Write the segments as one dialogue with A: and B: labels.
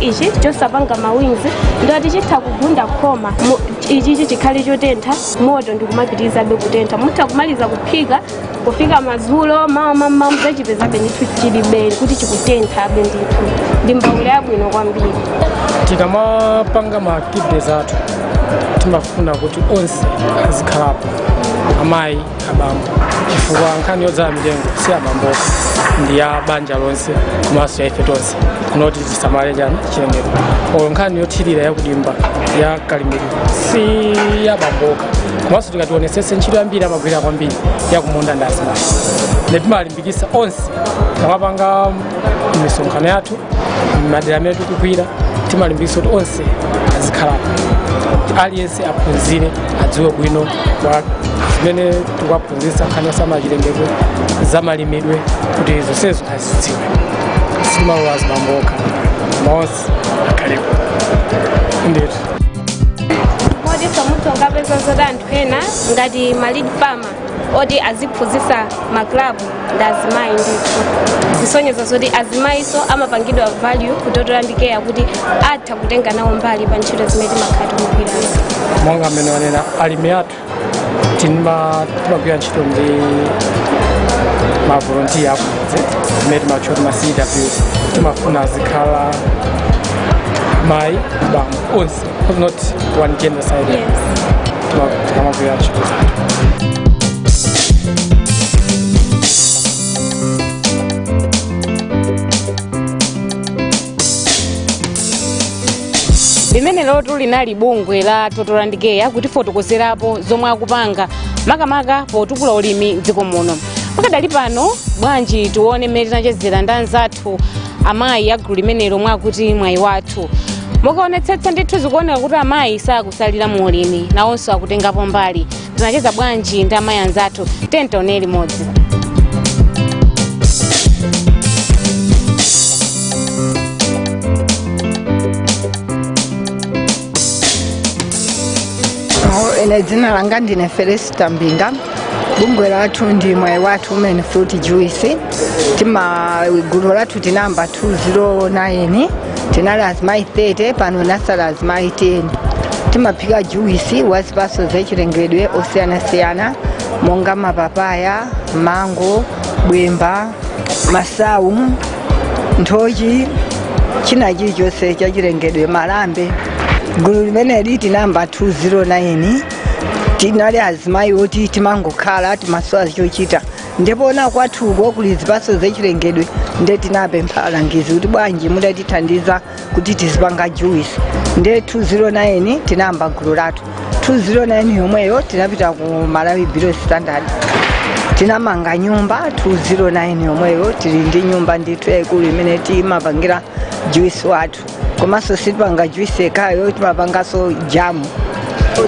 A: ichi chosapanga mawinzi ndo tichitha kugunda khoma ichi chikhale chotentha moto ndikumapitiriza be kutentha mutha kumaliza kuphika kufika mazulo mama muzachipeza be ndithu chilibeli kuti chikutentha be ndithu ndimbaule yabwino kwambiri.
B: Tikamapanga maaktivite zathu timafuna kuti onse azikhalapo amayi abambo chifukwa nkhani yodzala milengo si abambo ndi ya banja lonse komanso ya ife tonse kunoti tisamale chani chilengedwe. Olo nkhani yothirira yakudimba ya kalimidwe si ya bamboka komanso tikationesese ntchito yambiri amagwira kwambiri yakumunda ndi azimayi. Timalimbikitsa onse tikamapanga misonkhano yathu madera amene tikukwira timalimbikitsa kuti onse azikhalapo aliyense aphunzire adziwe bwino zimene tikuwaphunzitsa nkhani yosamachilengedwe zamalimidwe kuti zonsezo azidziwe simalo azibamboka maonse akhalepo ndithu.
A: Modi somuthi ongapeza zoti anthu ena ngati ma-lead farmer oti aziphunzitsa maklabu ndi azimayi ndithu zisonyeza zoti azimayiso amapangidwa value kutotolandikeya kuti atha kutenga nawo mbali pa ntchito zimene timakhala tikugwirazo.
B: Monga amene wanena alimi athu timagwira ntchito ndi mavolontiya akumudzi amene timatchula ma-CW timafuna azikhala mayi bambo onse not one gender side. Tikamagwira ntchito zathu.
C: Limene lotu linali bungwe la Totolandikeya kuti fotokozerapo zomwe akupanga makamaka potukula ulimi dziko muno. Pakadali pano bwanji tione mmene tinachezera ndi anzathu amayi a gulu limenelo mwakuti mwayi wathu. Mukaonetsetsa ndithu zikuoneka kuti amayi sakusalira mu ulimi nawonso akutengapo mbali. Tinacheza bwanji ndi amayi anzathu tentione limodzi.
D: Ene dzina langa ndine Felista Mbinga. Bungwe lathu ndi mwayi wathu Women Fruit Juice. Gulu lathu tinamba 209 tinali azimayi 30 pano nasali azimayi 10. Timaphika juice wazipaso zachilengedwe osiyanasiyana monga mapapaya, mango, bwemba, masawu, nthochi, china chilichonse chachilengedwe, malambe. Gulu limeneli tinamba 209 tinali azimayi oti timangokhala timasowa chochita ndipo na kwathuko kuli zipaso zachilengedwe nde tinapempha alangizi kuti bwanji mudatithandiza kuti tizipanga juice nde 209 tinamba gulu lathu 209 yomweyo tinapita ku Malawi Bureau Standard tinamanga nyumba 209 yomweyo tili ndi nyumba ndithu yaikulu imene timapangira juice wathu komanso sitipanga juice ekayo timapangaso jamu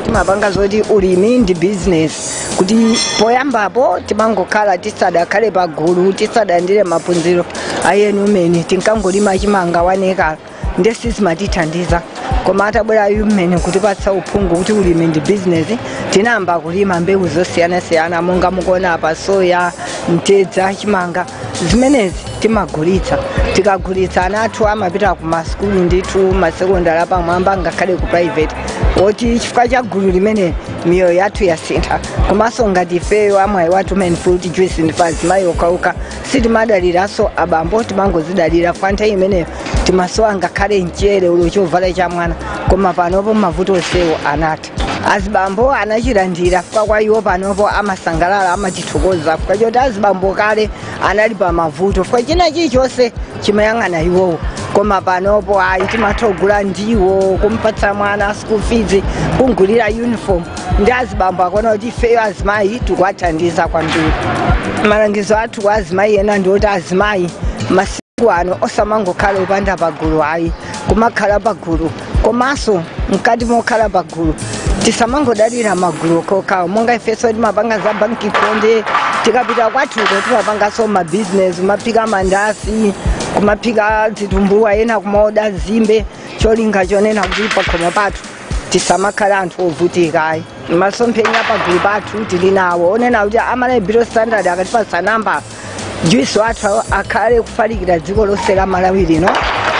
D: timapanga zoti ulimi ndi business kuti poyambapo timangokhala tisadakhale pagulu tisadandire maphunziro ayeni umene tinkangolima chimanga waneka ndesi zimatithandiza koma atabwera umene kutipatsa uphungu kuti ulimi ndi business tinamba kulima mbewu zosiyanasiyana monga mukuona apa soya, mtedza, chimanga zimenezi timagulitsa tikagulitsa anathu amapita ku maskulu ndithu masekondari apamwamba ngakhale ku private oti chifukwa cha gulu limene miyoyo yathu yasintha komanso ngati ifeyo amwayi wathu Women Fruit Juice ndi azimayi okauka sitimadaliranso abambo timangozidalira kwa nthawi imeneyo timasowa ngakhale mchere ulo chovala cha mwana koma panopo mavuto onsewo anatha azibambo anachilandira fika kwa iwo panopo amasangalala amatithokoza fika choti azibambo kale anali pa mavuto fika china chilichonse chimayang'ana iwowo koma panopo ayi timatogula ndiwo kumpatsa mwana school fees kungulira uniform ndi azibambo akona kuti ifeyo azimayi tikuwathandiza kwambiri. Malangizo athu kwa azimayi ena ndioti azimayi masiku ano osamangokhala upanda pagulu ayi kumakhala pagulu komanso mkati mokhala pagulu tisamangodalira magulu okhaokhawo monga ifeso timapanga za banki konde tikapita kwathuko timapangaso mabusiness kumaphika mandasi kumaphika zitumbuwa ena kumaoda zimbe cholinga chonena kuti pakhomo pathu tisamakhala anthu ovutika ayi masomphenya pagulu pathu tili nawo onena kuti Malawi Bureau Standard akatipatsa namba juice wathu akhale kufalikira dziko lonse la Malawi lino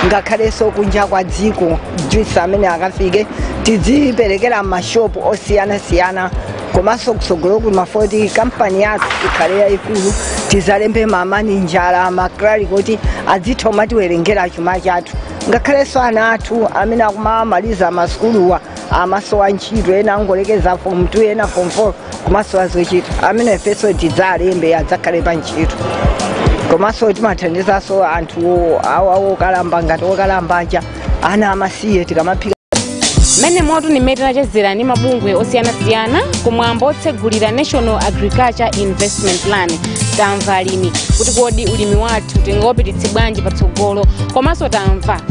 D: ngakhaleso kunja kwa dziko juice amene akafike tidziperekera mashopu osiyana-siyana komanso kutsogolo kumafoti kampani yathu ikhale yayikulu tizalembe mamanijala maklari kuti adzithoma tiwerengera chuma chathu ngakhalenso ana athu amene akumamaliza masukuluwa amasowa ntchito ena angolekeza form 2 ena form 4 kumasowa zochita amene ifenso tidzalembe adzakhale pa ntchito komanso timathandizaso anthu awo okalamba ngati okalambaja ana amasiye tikamaphika
C: mmene moto nimene tinachezera ndi mabungwe osiyanasiyana kumwambo otsegulira National Agriculture Investment Plan tamva alimi kuti kodi ulimi wathu tingawupititse bwanji patsogolo komanso tamva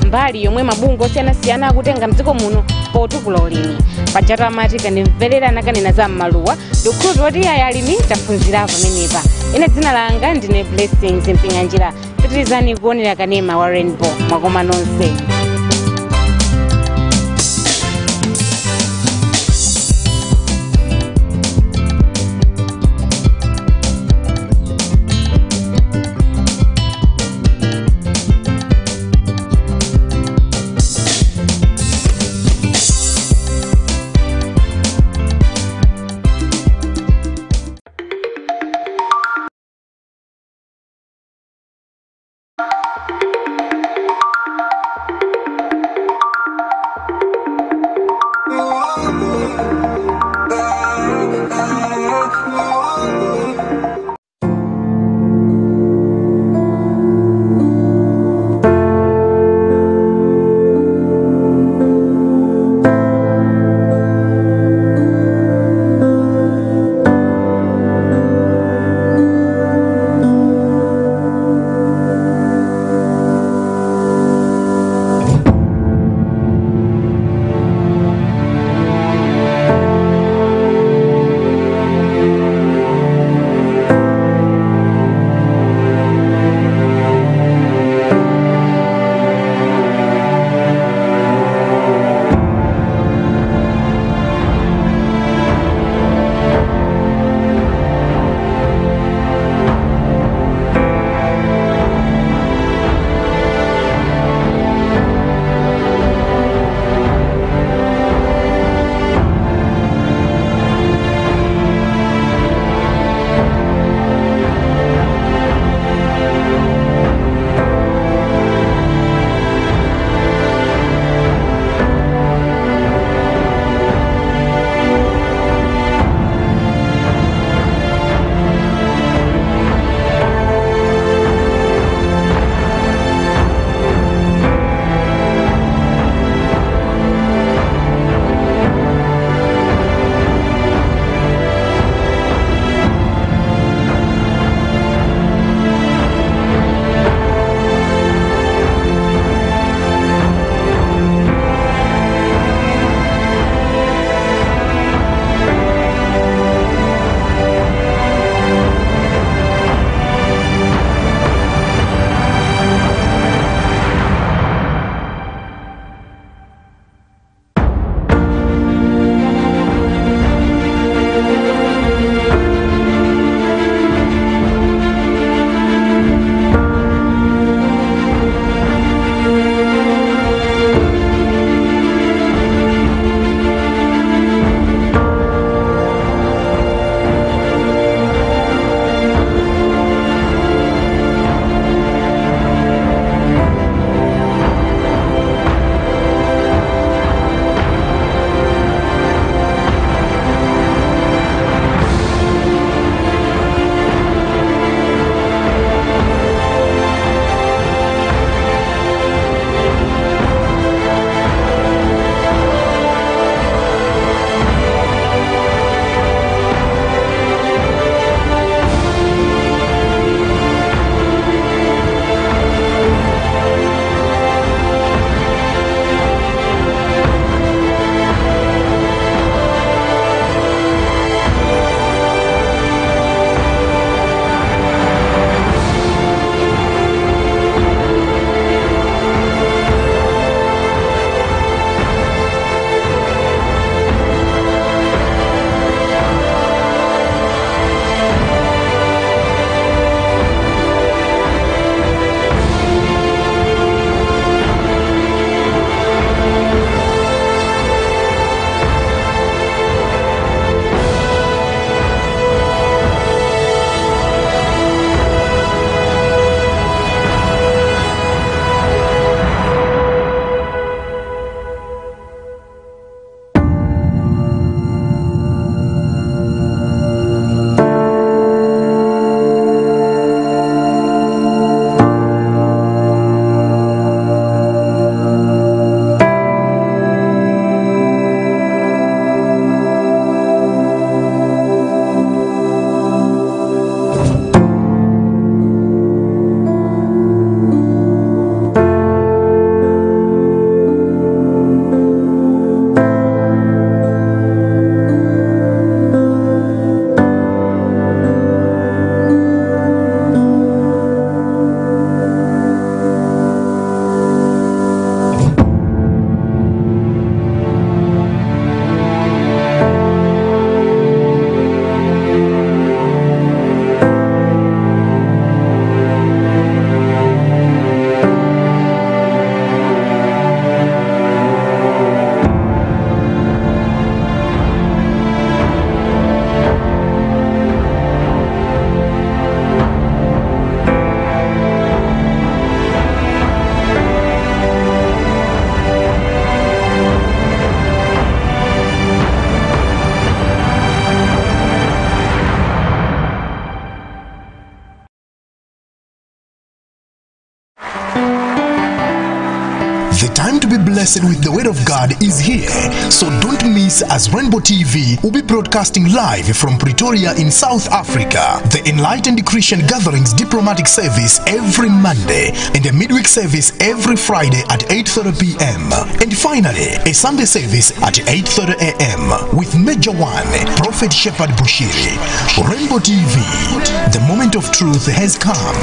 C: mbali yomwe mabungwe osiyanasiyana akutenga mdziko muno potukula ulimi pajatu amati kandimverera anakanena za m'maluwa ndikukhulupirira kuti ayi alimi taphunzira pamenepa ine dzina langa ndine Blessings Mpinganjira pitirizani kuonera kanema wa Rainbow mwakoma nonse.
E: time to be blessed with the word of God is here. So don't miss as Rainbow TV will be broadcasting live from Pretoria in South Africa. The Enlightened Christian Gatherings Diplomatic Service every Monday and a midweek service every Friday at 8:30 p.m. And finally, a Sunday service at 8:30 a.m. with Major One, Prophet Shepherd Bushiri. Rainbow TV, the moment of truth has come.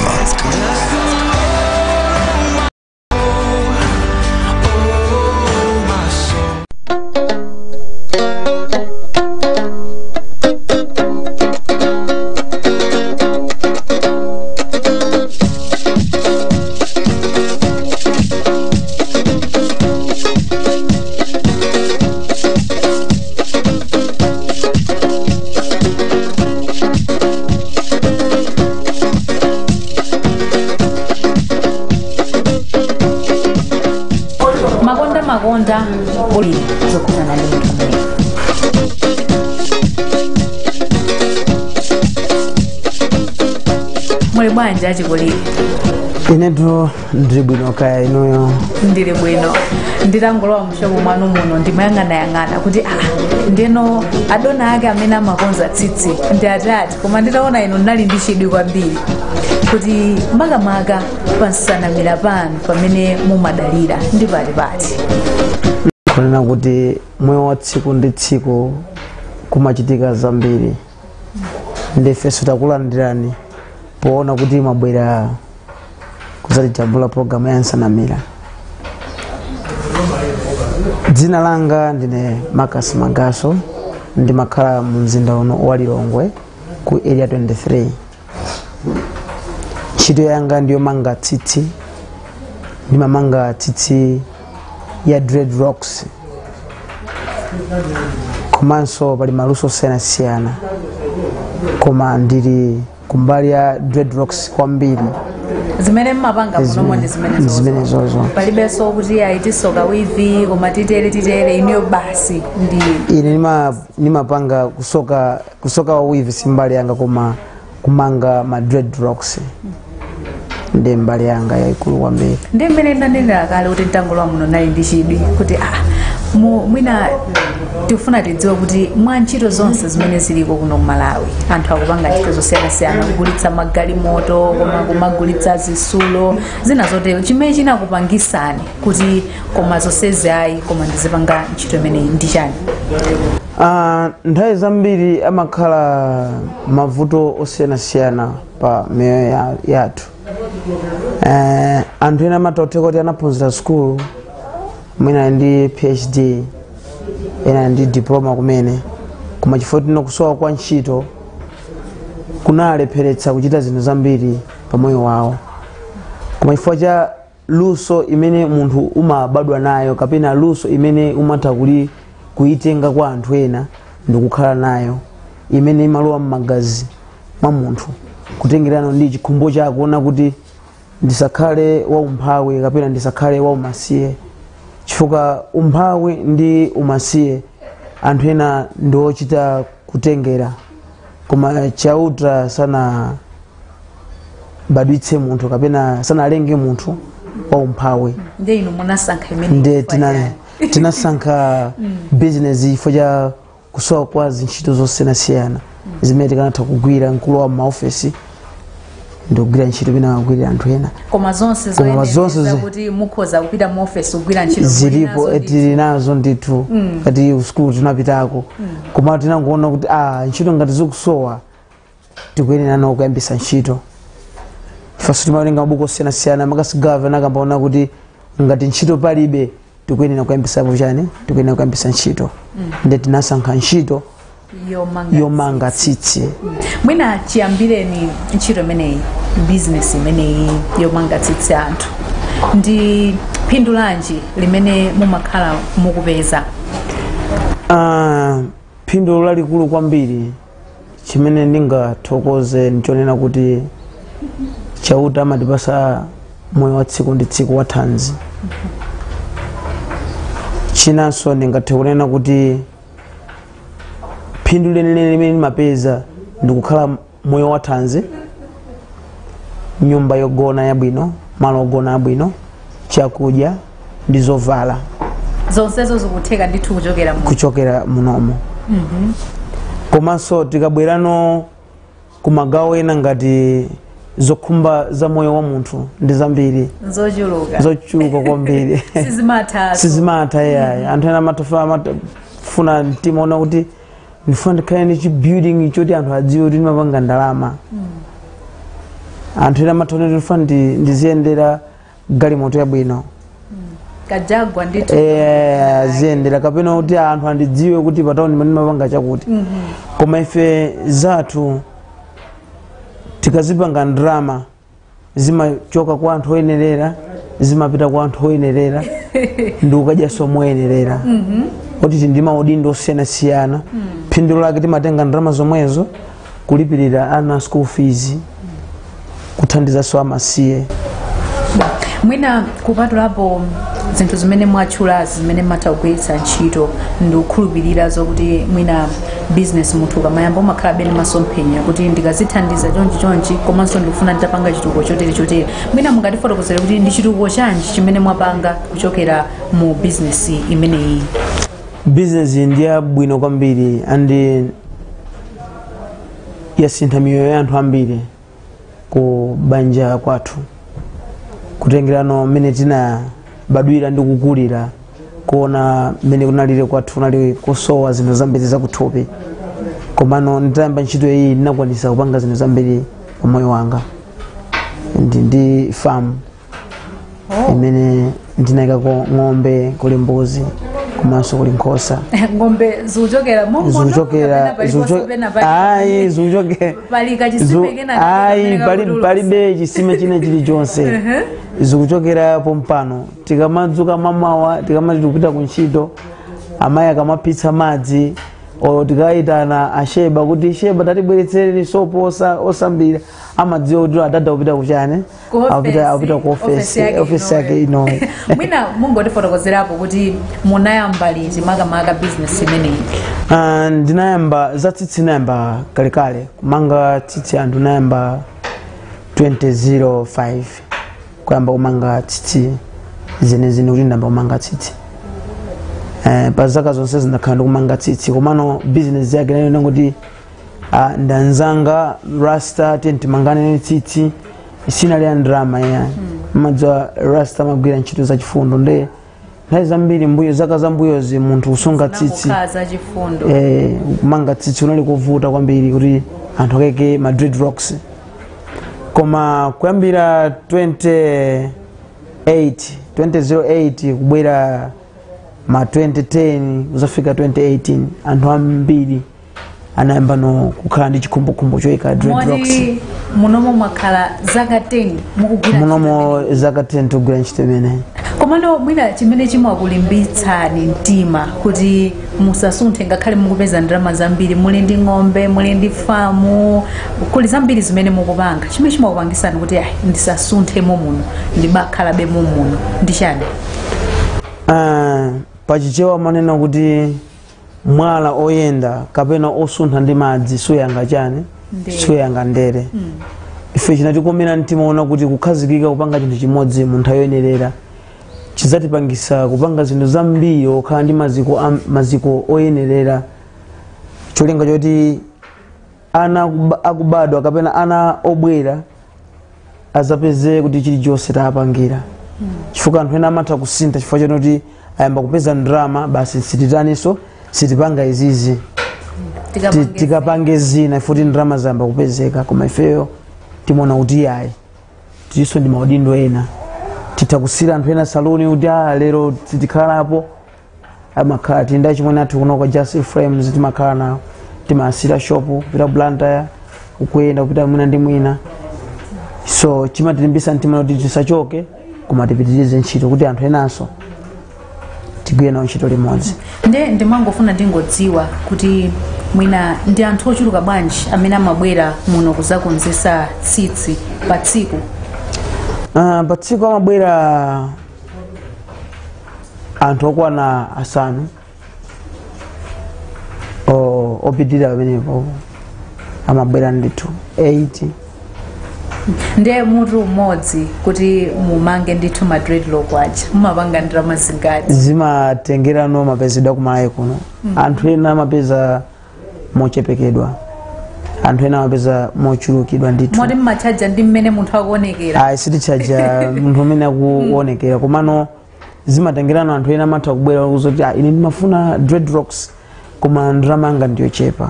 F: Magonda buli zokuza na leo mwe bwanje achigoli
G: inetu ndiri bwino kaya inoyo
F: ndiri bwino ndirangola mushomo mwana muno ndimayangana kuti ndeno adona ake amene amakonza tsitsi ndi atati koma nditaona ino ndali ndishidwi kwambiri kuti makamaka pansanamira pano pamene mumadalira ndi pati
G: kunena kuti moyo wa tsiku ndi tsiku kumachitika zambiri ndifeso takulandirani poona kuti mabwera kuzatijambula programu ya nsanamira. Dzina langa ndine Marcus Magaso ndimakhala mu mzinda uno wa Lilongwe ku area 23. Ntchito yanga ndiyo manga tsitsi, ndimamanga tsitsi ya dreadlocks, komanso pali maluso osiyanasiyana, koma ndili kumbali ya dreadlocks kwambiri.
F: Zimene mmapanga munomo ndi
G: zimene zozo
F: palibenso kuti aitisoka wivi koma titere iniyo basi ndi
G: ine nimapanga kusoka wivi simbali yanga koma kumanga ma dreadlocks ndi mbali yanga yaikulu kwambiri.
F: Ndi mmene ndandendera kale kuti mtangolwa muno nali ndi chidwi kuti mwina tifuna tidziwe kuti mwa ntchito zonse zimene ziliko kuno ku Malawi anthu akupanga ntchito zosiyanasiyana, kugulitsa magalimoto koma kumagulitsa zisulo zina zotero, chimene chinakupangisani kuti koma zonsezi ayi koma ndizipanga ntchito imeneyi ndi chani?
G: Nthawi zambiri amakhala mavuto osiyanasiyana pa miyoyo yathu. Anthu ena amatha kuti anaphunzira school mwina ndi PhD ena ndi diploma kumene, koma chifukwa tinokusowa kwa ntchito kunalepheretsa kuchita zinthu zambiri pa moyo wawo, koma chifukwa cha luso imene munthu umabadwa nayo kapena luso imene umatha kuitenga kwa anthu ena ndikukhala nayo imene imalowa m'magazi mwa munthu, kutengerano ndi chikhumbo chako kuona kuti ndisakhale wa umphawi kapena ndisakhale wa umasiye. Chifukwa umphawi ndi umasiye anthu ena ndiochita kutengera, koma chauta sana badwitse munthu kapena sana alenge munthu wa umphawi.
F: Ndi inu munasankha imene
G: ndi tinasankha business chifukwa cha kusowa kwa zintchito zosiyanasiyana zimene tikanatha kugwira nkulowa m'maofesi ndogwira ntchito pena kugwirira anthu ena.
F: Koma zonse zoyenera kuti mukhoza kupita mu office kugwira ntchito
G: zilipo tili nazo ndithu kati usiku tunapitako, koma tinangoona kuti ntchito ngati zikusowa tikuyenera nawo kuyambisa ntchito. Faso timawerenga mabuku osiyanasiyana makasi governor akambaona kuti ngati ntchito palibe tikuyenera kuyambisa chani, tikuyenera kuyambisa ntchito. Ndi tinasankha ntchito yomanga tsitsi.
F: Mwina chiyambireni ntchito imeneyi, business imeneyi yomanga tsitsi anthu, ndi phindu lanji limene mumakhala mukupeza?
G: Phindu lalikulu kwambiri chimene ndingathokoze ndichonena kuti chauta amatipasa moyo wa tsiku ndi tsiku wa thanzi. Chinanso ndingathe kunena kuti phindu lenileni limene mapeza ndikukhala moyo wa thanzi, nyumba yogona yabwino, malo ogona abwino, chakudya, ndi zovala
F: zonsezo zikutheka ndithu
G: kuchokera munomo. Komanso tikabwerano kumagawo ena ngati zokhumba za moyo wa munthu ndi zambiri zochuluka kwambiri sizimatha yayi anthu ena amatafuna timaona kuti ndifuna ndikhale ndi chibuilding choti anthu adziwe kuti ndimapanga ndalama. Anthu ena amatafuna kuti ndifuna ndiziyendera galimoto yabwino
F: kajagwa ndithu
G: ziyendera kapena kuti anthu andidziwe kuti pataundi ndimapanga chakuti. Koma ife zathu tikazipanga ndalama zimachoka kwa anthu oyenerera zimapita kwa anthu oyenerera ndi ukadyaso moyenerera. Kuti ndima udindo osiyanasiyana phindu lake timatenga ndalama zomwezo kulipirira ana school fees kuthandizaso amasiye.
F: Mwina kupatulapo zinthu zimene mwatchula zimene matagwiritsa ntchito ndi kukhulupirira zokuti mwina business munthu kamayamba umakhala bene masomphenya kuti ndikazithandiza chonchi komanso ndikufuna nditapanga chitukuko chotere mwina mungatifotokozere kuti ndi chitukuko chanji chimene mwapanga kuchokera mu business imeneyi.
G: Business ndi yabwino kwambiri andi yasintha miyoyo ya anthu ambiri ku banja kwathu kutengerano mmene tinabadwira ndi kukulira kuona mmene kunalire kwathu kunali kusowa zinthu zambiri zakuthupi. Komano nditayamba ntchito iyi ndinakwanisa kupanga zinthu zambiri pa moyo wanga ndi farm imene ndinayikako ng'ombe kuli mbuzi komanso kuli nkhosa.
F: Ng'ombe zikuchokera
G: palibe chisime chine chilichonse zikuchokera pompano tikamadzuka mamawa tikamati kupita kuntchito amayi akamapitsa madzi tikayitana asheba kuti sheba tatibweretsere sopo osambira amadziwa kuti adada kupita kuchane apita ku office yake ino.
F: Mwina mungotifotokozerapo kuti munayamba liti makamaka business imeneyi?
G: Ndinayamba za tsitsi nayamba kalekale kumanga tsitsi anthu nayamba 2005 kuyamba kumanga tsitsi zenezene kuti ndamba kumanga tsitsi. Pa zaka zonse ndakhala ndikumanga tsitsi komano business yake nayo kuti ndanzanga rasta timangane tsitsi sinali ya ndrama ya madza rasta magwira ntchito za chifundo nde nthawi zambiri mbuyo zaka zambuyozi munthu usunga tsitsi kumanga tsitsi unali kuvuta kwambiri kuti anthu akeke ma dreadlocks. Koma kuyambira 2008 kubwera ma 2010 uzafika 2018 anthu ambiri anayamba no kukhala ndi chikhumbokhumbo choyika dreadlocks.
F: Munomo mwakhala zaka 10 mukugwira
G: munomo zaka 10 tugwira ntchito imeneyi.
F: Komano mwina chimene chimakulimbitsani mtima kuti musasunthe ngakhale mukupeza ndalama zambiri muli ndi ng'ombe muli ndi famu kuli zambiri zimene mukupanga chimene chimakupangisani kuti ndisasunthe muno ndibakhalabe muno ndi chani?
G: Pachichewa manena kuti mwala oyenda kapena osuntha ndi madzi suyanga chani suyanga ndere. Ife chinatikomera mtima ona kuti kukhazikika kupanga chinthu chimodzi munthu ayoyenerera chizatipangisa kupanga zinthu zambiri okhala ndi maziko oyenerera. Cholinga choti ana akubadwa kapena ana obwera azapeze kuti chilichonse tapangira. Chifukwa anthu ena amatha kusintha chifukwa choti ayamba kupeza ndrama basi sititaniso sitipanga izizi tikapange zina futi ndrama zamba kupezeka. Koma ifeyo timona kuti yayi tiso ndi maudindo ena titakusira anthu ena saloni kuti lero titikhalapo amakhala tinda chimwe nathu kuno kwa Just Frames timakhala nawo timasira shop kupita blanta ukuyenda kupita mwina ndi mwina. So chimatilimbisa mtima kuti tisachoke koma tipitirize ntchito kuti anthu enanso tigwire nawo ntchito limodzi.
F: Ndimangofuna ndingodziwa kuti mwina ndi anthu ochuluka bwanji amene amabwera muno kuzakonzesa tsitsi pa tsiku?
G: Pa tsiku amabwera anthu okwana asanu opitirira pamenepo amabwera ndithu 8
F: ndiye mutu umodzi kuti mumange ndithu ma dreadlock aja mumapanga ndalama zingati?
G: zimatengerano mapezedwa kumalayi kuno. Anthu ena amapeza mochepekedwa, anthu ena amapeza mochulukidwa ndithu.
F: Moti mmachaja ndi mmene munthu akuonekera?
G: Ayi, sitichaja munthu amene akuonekera, komano zimatengerano anthu ena amatha kubwera kuzoti ine ndimafuna dreadlocks koma ndalama yanga ndiyochepa.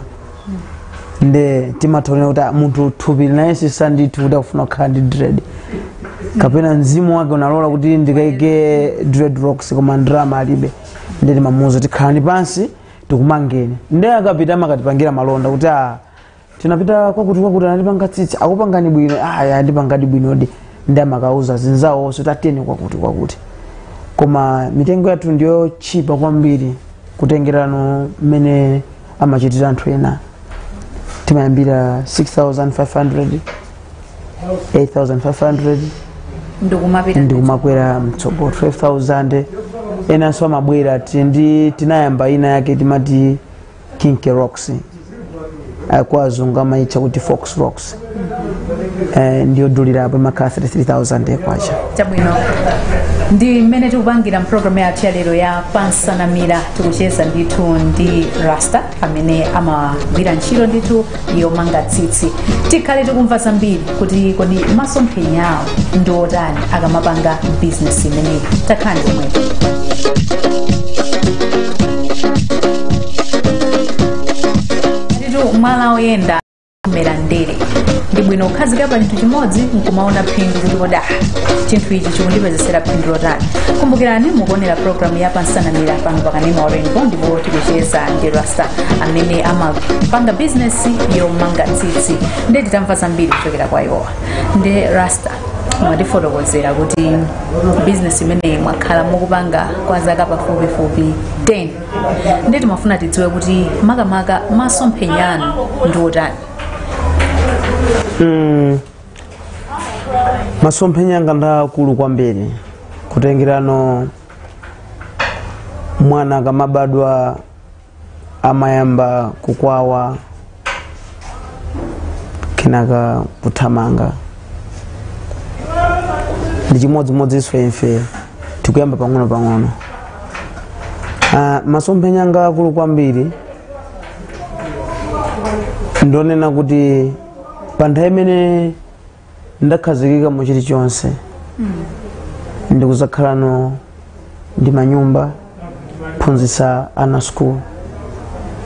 G: Nde timathaonera kuti munthu thupi naye sisa ndithu kuti akufuna kukhala ndi dread, kapena mzimu wake unalola kuti ndikaike dreadlocks koma ndalama alibe. Nde timamuwuza kuti khalani pansi tikumangeni. Nde akapita amakatipangira malonda kuti tinapita kwakuti anandipanga tsitsi, akupangani bwino. Andipangadi bwinodi. Nde amakauza zinzawo onse kuti atiyeni kwakuti. Koma mitengo yathu ndiyo chipa kwambiri kutengerano mmene amachitira anthu ena. Timayambira 6,500, 8,500 ndikumakwera mtsogolo 12,000. Enanso amabwera tinayamba ina yake timati Kinky Rocks, kwa azungu amaitcha kuti Fox Rocks. Ndiyo dulirapo imakhala 33,000 kwacha.
F: Chabwino, ndi mmene tikupangira mpulogalamu yathu ya lero ya Pansanamira. tikucheza ndithu ndi Rasta amene amagwira ntchito ndithu yomanga tsitsi. Tikhale tikumva zambiri kuti kodi masomphenya awo ndi otani akamapanga business imeneyi. Takhani komwepo. Ndithu mwala oyenda kumera ndere ndi bwino kukhazika pa chinthu chimodzi nkumaona phindu kuti koda chinthu ichi chikundipezesera phindu lotani. Kumbukirani mukuonera programu ya Pansanamira pano pa Kanema wa Rainbow, ndipo tikucheza ndi Rasta amene amapanga business yomanga tsitsi. Ndi titamva zambiri kuchokera kwa iwowa. Ndi Rasta mwatifotokozera kuti business imeneyi mwakhala mukupanga kwa zaka pafupifupi 10. Ndi timafuna tidziwe kuti makamaka masomphenya anu ndi otani?
G: Masomphenya anga ndakulu kwambiri kutengerano mwana akamabadwa amayamba kukwawa kenaka kuthamanga. Ndi chimodzimodzi ife tikuyamba pang'ono. Masomphenya anga akulu kwambiri ndonena kuti pa nthawi imene ndakhazikika mu chilichonse ndikuzakhalano ndi manyumba, phunzitsa ana school,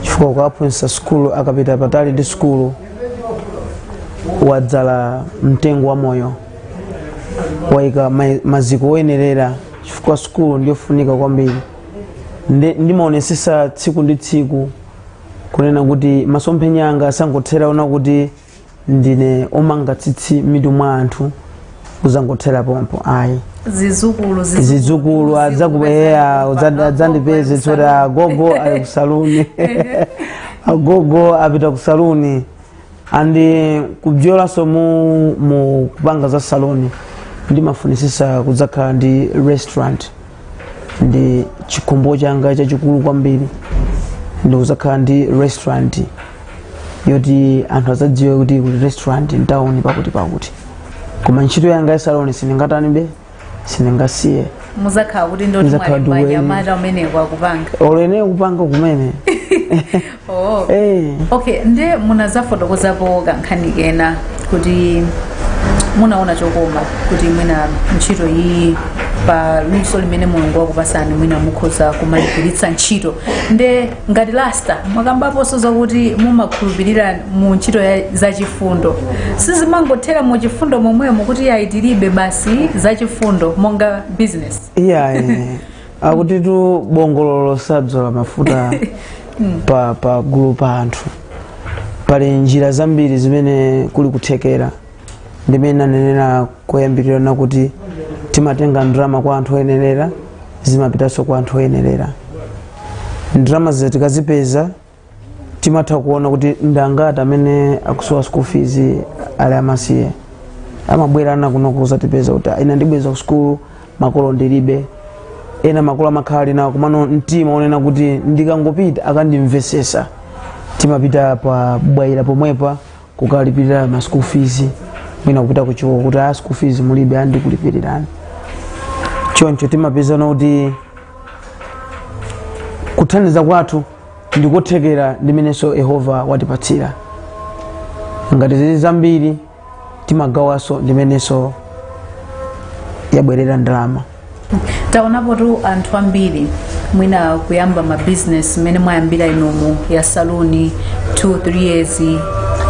G: chifukwa kuwaphunzitsa school akapita patali ndi school wadzala mtengo wa moyo, waika maziko oyenerera, chifukwa school ndiyofunika kwambiri. Ndimaonesesa tsiku ndi tsiku kunena kuti masomphenya anga asangothera ona kuti ndine omanga tsitsi mitu mwa anthu uzangothera pompo. Ayi, zizukulu adzandipeze tsoti agogo ali kusaluni agogo apita kusaluni. Andi kubziolanso mu kupanga za saluni ndimafunisisa kudzakhala ndi restaurant. Ndi chikhumbo changa chachikulu kwambiri ndikuzakhala ndi restaurant yoti anthu azadziwe kuti kuli restaurant mtawuni pakuti. Koma ntchito yanga ya saloni sindingasiye.
F: Muzakhala kuti ndoti mwanyamata umene kwakupanga
G: olene kupanga kumene.
F: Okay, ndi munazafotokozapo kankhani kena kuti munaona chokoma kuti mwina ntchito iyi pa luso limene Mulungu wakupasani mwina mukhoza kumaligwiritsa ntchito. Nde ngati Rasta mwakambaponso zakuti mumakhulupirira mu ntchito za chifundo, sizimangothera mu chifundo momwemo kuti ayitiribe basi za chifundo monga business?
G: Akuti tu bongololo sadzola mafuta pa gulu pa anthu. Pali njira zambiri zimene kuli kuthekera. Ndimene nanenera koyambirira nakuti timatenga ndrama kwa anthu oyenerera, zimapitanso kwa anthu oyenerera. Ndrama ziti tikazipeza timatha kuona kuti ndangati amene akusowa school fees ali amasiye. Amabwera ana kuno kuzatipeza kuti ina ndibweza ku school makolo ndilibe. Ena makolo amakhala nawo komano mtima unena kuti ndikangopita akandimvesesa. Timapita pa bwaira pomwepa kukalipirira ma school fees mwina kupita kuchiko kuti school fees mulibe andikulipirirani choncho timapezana kuti kuthandiza kwathu ndikothekera ndimenenso Yehova watipatsira ngati zili zambiri timagawaso ndimenenso yabwerera ndalama.
F: Taonapo tu anthu ambiri mwina kuyamba ma business mene mwayambira inomu ya saluni 2-3 years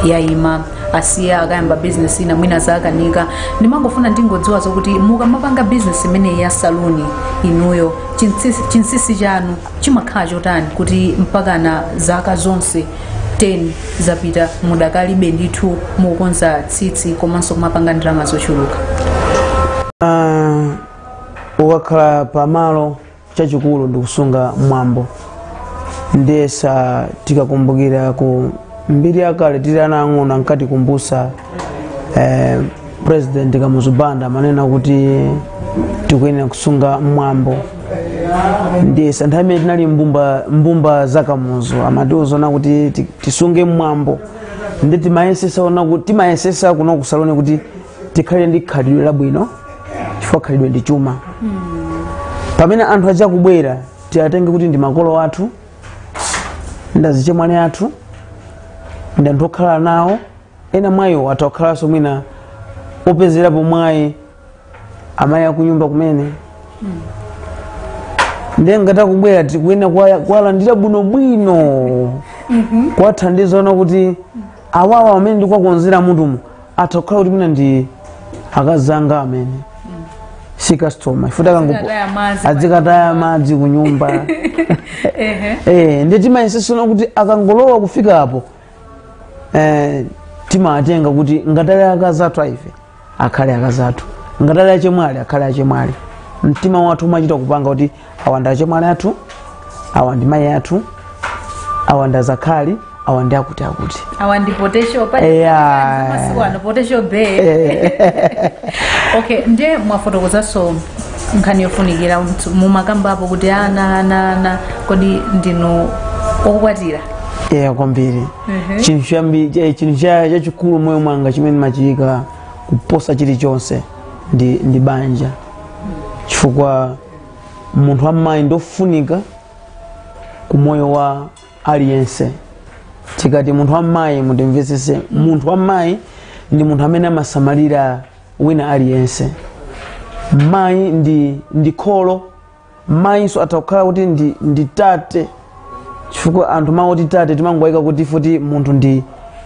F: yaima asiya akayamba business ina mwina zakanika ndimangofuna ndingodziwa zokuti mukamapanga business imene ya saluni inuyo chinsisi chanu chimakhala chotani kuti mpaka na zaka zonse 10 zapita mudakalibe ndithu mukonza tsitsi komanso kumapanga ndalama zochuluka?
G: Ukakhala pamalo chachikulu ndikusunga mwambo ndesa tikakumbukira ku mbiri yakale tili ana ang'ono ankati kumbusa president Kamuzubanda manena kuti tikuyenera kusunga mwambo ndesa nthawi imene tinali mbumba zakamuzo amatiuzona kuti tisunge mwambo ndi timayesesa kuno kusaloni kuti tikhale ndi khalidwe labwino chifukwa khalidwe ndi chuma. Pamene anthu aja kubwera tiatenge kuti ndi makolo athu ndazichemwali athu ndi anthu okhala nawo ena mwayo atakhalanso mwina opezerapo mwayi amayi akunyumba kumene ndiye ngati akubwera tikuyenera kuwalandira bwinobwino kuwathandiza kuti awawa amene ndikuwakonzera munthumu atakhala kuti mwina ndi akazanga amene si customer ifuta adzikataya madzi kunyumba ndi timayesesa kuti akangolowa kufika apo timatenga kuti ngatali akazathu ife akhale akazathu ngatali achemwali akhale achemwali mtima wathu umachita kupanga kuti awa ndi achemwali athu awa ndi mayi athu awa ndi azakhali awa ndi akuti
F: awa ndi potential potential bay. Okay, ndiye mwafotokozaso nkhani yofunikira mumakamba apo kuti ana kodi ndinu okukwatira
G: kwambiri chinthu chachikulu moyo mwanga chimene machiyika kuposa chilichonse ndi banja chifukwa munthu wam'mayi ndofunika ku moyo wa aliyense. Tikati munthu wam'mayi mutimvetsese munthu wam'mayi ndi munthu amene amasamalira wina aliyense. Mayi ndi kholo, mayinso atakhala kuti ndi tate chifukwa anthu mawoti tate timangoyika kuti futi munthu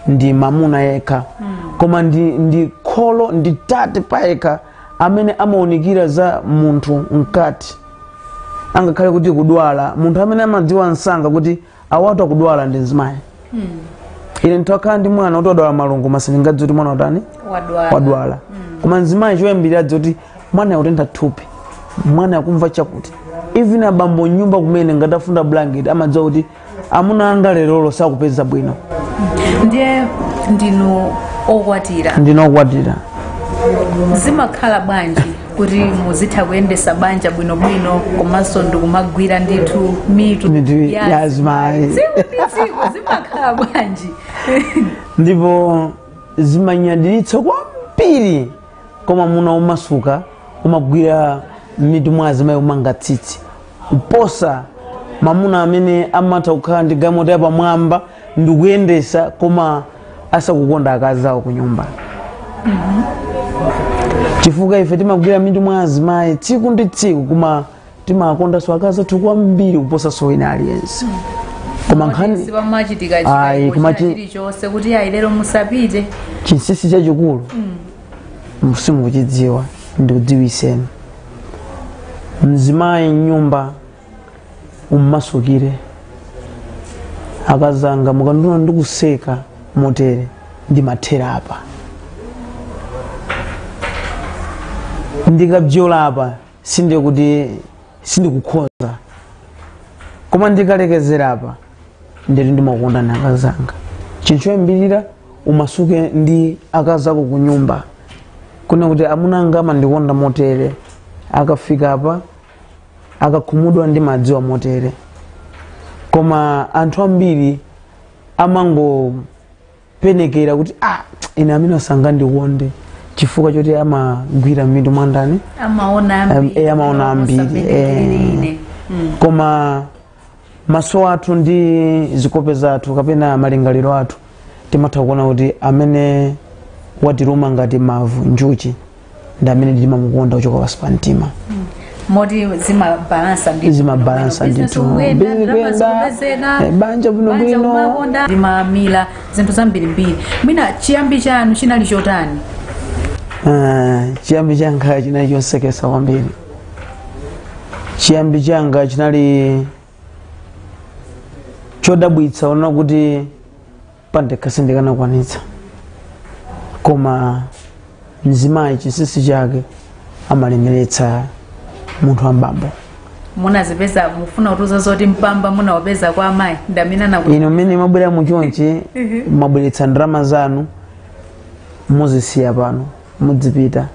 G: ndi mamuna yekha koma ndi kholo ndi tate payekha amene amaonikira za munthu mkati angakhale kuti kudwala munthu amene amadziwa msanga kuti awatu akudwala ndi mzimayi. Ine ntokhala ndi mwana kuti wadwala malungu masingadzi kuti mwana utani wadwala koma mzimayi choyambirira adzi kuti mwana yakutentha thupi mwana yakumva chakuti even abambo nyumba kumene ngatafunda blanket amadziwa kuti amuna anga lero sakupeza bwino.
F: Ndiye ndinu okwatira zimakhala bwanji kuti muzitha kuyendesa banja bwinobwino komanso ndikumagwira ndithu mitu
G: ya azimayi
F: zimakhala bwanji?
G: Ndipo zimanyadiritsa kwambiri koma muna umasuka umagwira mitu mwa azimayi umanga tsitsi uposa mamuna amene amatha kukhala ndi galimoto yapamwamba ndikuyendesa koma asakukonda akazi awo kunyumba. Chifukwa ife timagwira mitu mwa azimayi tsiku ndi tsiku koma timakondanso akazi athu kwambiri kuposa wina aliyense. Koma nkhani
F: chilichonse kuti ayi lero musapite
G: chinsisi chachikulu simukuchidziwa ndikudziwiseni mzimayi nyumba ummasukire akazanga mukanduna ndikuseka motere ndimathera apa ndikabjola apa sinde kuti sindikukhoza koma ndikalekezera apa ndiri ndimakonda na akazanga chinthu choyambirira umasuke ndi akazako kunyumba kuna kuti amunanga amandikonda motere akafika apa akakhumudwa ndi madziwa motere koma anthu ambiri amangopenekera kuti ine amene asanga ndikonde chifukwa choti amagwira m'mitu mwandani
F: amaona
G: ambiri koma maso athu ndi zikope zathu kapena malingaliro athu timatha kuona kuti amene watiluma ngati mavu njuchi ndi amene timamukonda kuchoka pansi pa mtima
F: moti zimabalansa
G: ndithu banja bwinobwino
F: zimamila zinthu zambirimbiri mwina chiyambi chanu chinali chotani?
G: Chiyambi changa chinali chosekesa kwambiri. Chiyambi changa chinali chodabwitsa ona kuti pandekasi ndikanakwanitsa koma mzimayi chinsinsi chake amalemeretsa munthu ambambo.
F: Munazipeza mufuna kutuza zoti mpamba munawapeza kwa amayi ndamina na
G: ino mmene mabwera muchonchi mabweretsa ndalama zanu muzisiya pano mudzipita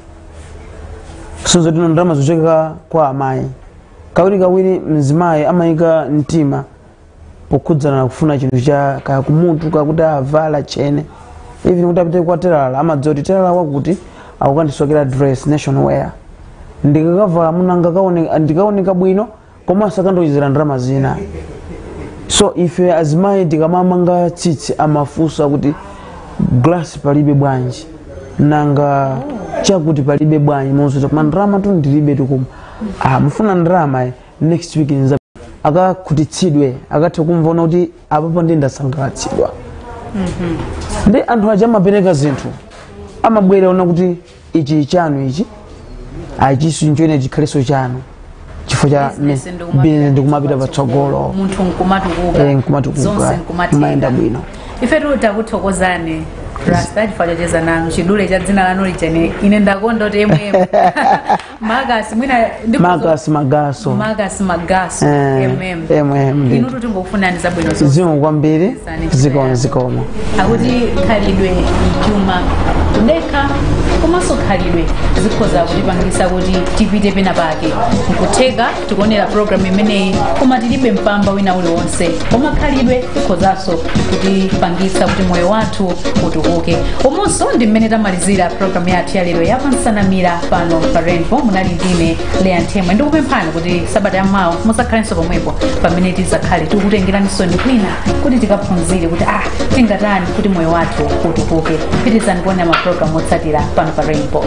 G: sonzo tino ndalama zocheka kwa amayi kawiri mzimayi amayika mtima pokhudzana kufuna chinthu cha kaya kumutu kakuti avala chene even kuti apite kwa telala amadziwa kuti telala wakuti akukandisokera dress nation wear ndikakavala munanga ndikaoneka bwino koma asakandoyizira ndalama zina. So ife azimayi tikamamanga tsitsi amafusa kuti glass palibe bwanji nanga chakuti palibe bwanji monso koma ndalama tu ndilibe tukuma mufuna ndalama next week nza akakhutitsidwe akathe kumvona kuti apapo ndi ndasangalatsidwa. Ndi anthu aja amapereka zinthu amabwera ona kuti ichi chanu ichi achisu njoine chikhaleso chanu chifukwa cha business ndikumapita patsogolo
F: munthu nkumatukuka
G: maenda bwino.
F: Ife takuthokozani Rasta chifukwa chacheza nanu chidule cha dzina lanu lichene ine ndakonda kuti yemwe Magasi mwina Magasi Magaso inu tuti ngokufunani zabwino zonse
G: zimwe kwambiri zikoma
F: akuti khalidwe mchuma kudeka komanso khalidwe zikhoza kutipangisa kuti tipite pena pake nkutheka tikuonera program imeneyi koma tilibe mpamba wina uliwonse koma khalidwe ikhozanso kutipangisa kuti moyo wathu utukuke. Omonso ndi mmene tamalizira program yathu ya lero yapansanamira pano pa Rainbow. Munali ndine Lea Nthemwe ndikupemphani kuti sabata yamawa musakhalenso pomwepo pamene tizakhale tikutengeraniso ndi kwina kuti tikaphunzire kuti tingatani kuti moyo wathu utukuke. Pitizani kuona maprogram otsatira pano pa Rainbow.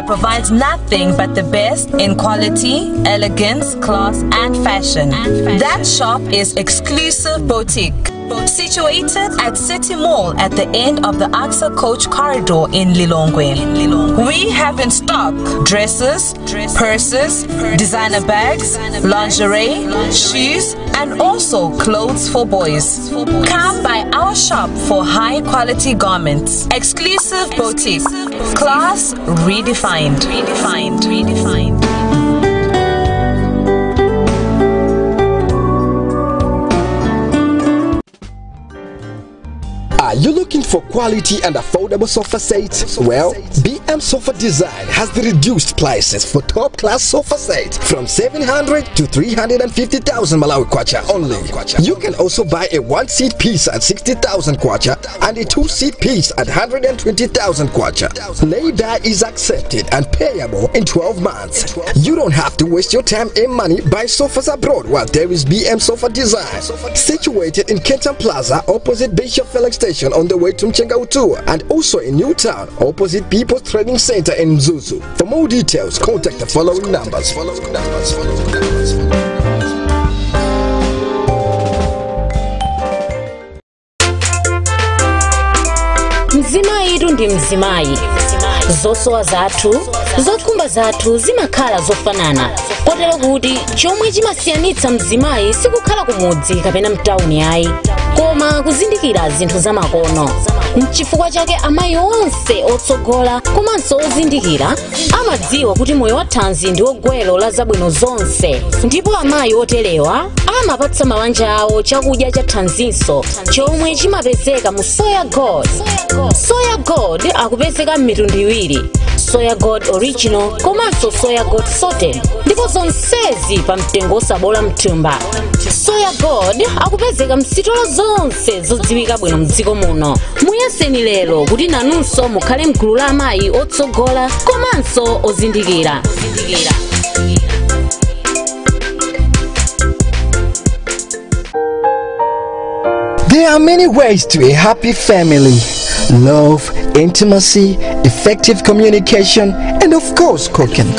F: Provides nothing but the best in quality, elegance, class, and fashion. That shop is Exclusive Boutique, situated at City Mall at the end of the AXA Coach Corridor in Lilongwe. We have in stock dresses, purses, designer bags, lingerie, shoes, and also clothes for boys. Come by our shop for high quality garments. Exclusive Boutique, class redefined.
H: Are you looking for quality and affordable sofa sets? Well, BM Sofa Design has the reduced prices for top-class sofa sets from 700 to 350,000 Malawi kwacha only. You can also buy a one-seat piece at 60,000 kwacha and a two-seat piece at 120,000 kwacha. Layback is accepted and payable in 12 months. You don't have to waste your time and money buying sofas abroad while there is BM Sofa Design. Situated in Kenton Plaza opposite Bishop Felix Station on the way to to Mchenga Utua and also in Newtown opposite People's Trading Center in Mzuzu. For more details, contact the following numbers.
I: Mzimai ndi mzimai. Zosowa zathu, zokhumba zathu zimakhala zofanana. Kotero kuti chomwe chimasiyanitsa mzimai sikukhala kumudzi kapena mtauni yayi, koma kuzindikira zinthu zamakono. N'chifukwa chake amayi onse otsogola komanso ozindikira amadziwa kuti moyo wa thanzi ndi ogwelo la zabwino zonse, ndipo amayi otelewa amapatsa mabanja awo chakudya cha thanzinso chomwe chimapezeka mu Soya Gold. Soya Gold akupezeka m'mitundu iwiri, Soya Gold Original komanso Soya Gold Sorted, ndipo zonsezi pa mtengo osabola mthumba. Soya Gold akupezeka msitolo zonse zodziwika bwino mdziko muno. Muyeseni lero kuti nanunso mukhale mgulu la amayi otsogola komanso ozindikira.
H: There are many ways to a happy family. Love, intimacy, effective communication, and of course cooking.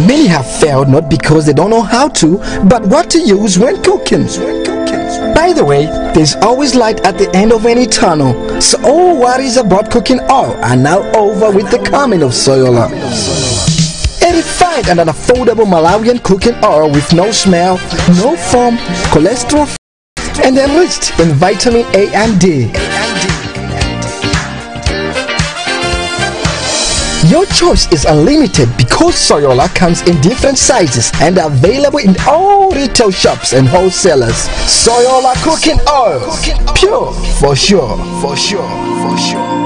H: Many have failed not because they don't know how to, but what to use when cooking. By the way, there's always light at the end of any tunnel, so all worries about cooking oil are now over with the coming of Soyola. A refined and an affordable Malawian cooking oil with no smell, no foam, cholesterol, and enriched in vitamin A and D. Your choice is unlimited because Soyola comes in different sizes and available in all retail shops and wholesalers. Soyola cooking oil, pure for sure, for sure, for sure.